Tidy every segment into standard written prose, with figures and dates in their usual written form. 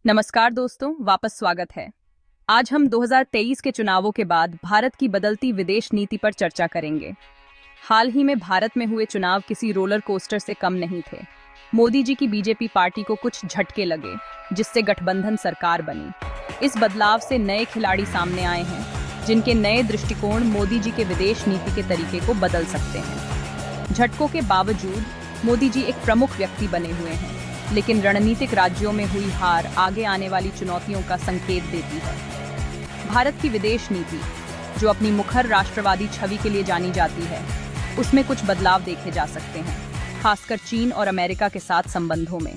नमस्कार दोस्तों, वापस स्वागत है। आज हम 2023 के चुनावों के बाद भारत की बदलती विदेश नीति पर चर्चा करेंगे। हाल ही में भारत में हुए चुनाव किसी रोलर कोस्टर से कम नहीं थे। मोदी जी की बीजेपी पार्टी को कुछ झटके लगे, जिससे गठबंधन सरकार बनी। इस बदलाव से नए खिलाड़ी सामने आए हैं, जिनके नए दृष्टिकोण मोदी जी के विदेश नीति के तरीके को बदल सकते हैं। झटकों के बावजूद मोदी जी एक प्रमुख व्यक्ति बने हुए हैं, लेकिन रणनीतिक राज्यों में हुई हार आगे आने वाली चुनौतियों का संकेत देती है। भारत की विदेश नीति, जो अपनी मुखर राष्ट्रवादी छवि के लिए जानी जाती है, उसमें कुछ बदलाव देखे जा सकते हैं, खासकर चीन और अमेरिका के साथ संबंधों में।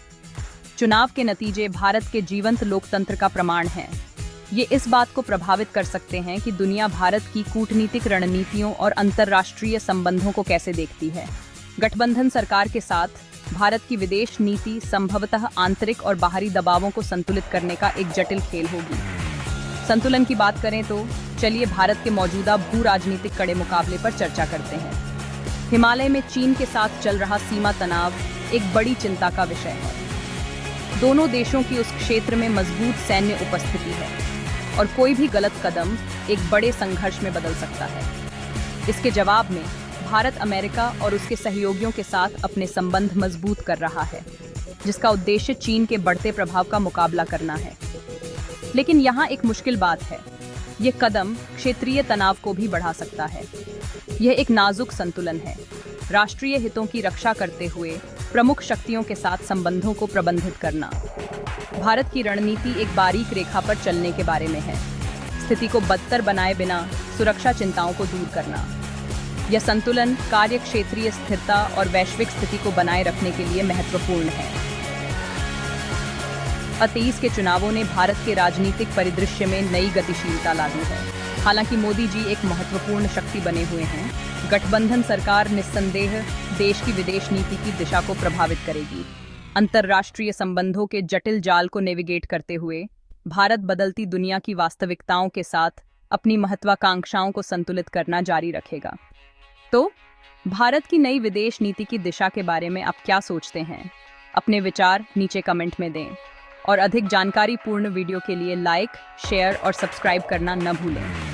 चुनाव के नतीजे भारत के जीवंत लोकतंत्र का प्रमाण हैं। ये इस बात को प्रभावित कर सकते हैं कि दुनिया भारत की कूटनीतिक रणनीतियों और अंतर्राष्ट्रीय संबंधों को कैसे देखती है। गठबंधन सरकार के साथ भारत की विदेश नीति संभवतः आंतरिक और बाहरी दबावों को संतुलित करने का एक जटिल खेल होगी। संतुलन की बात करें तो चलिए भारत के मौजूदा भू राजनीतिक कड़े मुकाबले पर चर्चा करते हैं। हिमालय में चीन के साथ चल रहा सीमा तनाव एक बड़ी चिंता का विषय है। दोनों देशों की उस क्षेत्र में मजबूत सैन्य उपस्थिति है और कोई भी गलत कदम एक बड़े संघर्ष में बदल सकता है। इसके जवाब में भारत अमेरिका और उसके सहयोगियों के साथ अपने संबंध मजबूत कर रहा है, जिसका उद्देश्य चीन के बढ़ते प्रभाव का मुकाबला करना है। लेकिन यहाँ एक मुश्किल बात है, ये कदम क्षेत्रीय तनाव को भी बढ़ा सकता है। यह एक नाजुक संतुलन है, राष्ट्रीय हितों की रक्षा करते हुए प्रमुख शक्तियों के साथ संबंधों को प्रबंधित करना। भारत की रणनीति एक बारीक रेखा पर चलने के बारे में है, स्थिति को बदतर बनाए बिना सुरक्षा चिंताओं को दूर करना। यह संतुलन कार्य क्षेत्रीय स्थिरता और वैश्विक स्थिति को बनाए रखने के लिए महत्वपूर्ण है। 2023 के चुनावों ने भारत के राजनीतिक परिदृश्य में नई गतिशीलता ला दी है। हालांकि मोदी जी एक महत्वपूर्ण शक्ति बने हुए हैं, गठबंधन सरकार निस्संदेह देश की विदेश नीति की दिशा को प्रभावित करेगी। अंतर्राष्ट्रीय संबंधों के जटिल जाल को नेविगेट करते हुए भारत बदलती दुनिया की वास्तविकताओं के साथ अपनी महत्वाकांक्षाओं को संतुलित करना जारी रखेगा। तो भारत की नई विदेश नीति की दिशा के बारे में आप क्या सोचते हैं? अपने विचार नीचे कमेंट में दें और अधिक जानकारी पूर्ण वीडियो के लिए लाइक, शेयर और सब्सक्राइब करना न भूलें।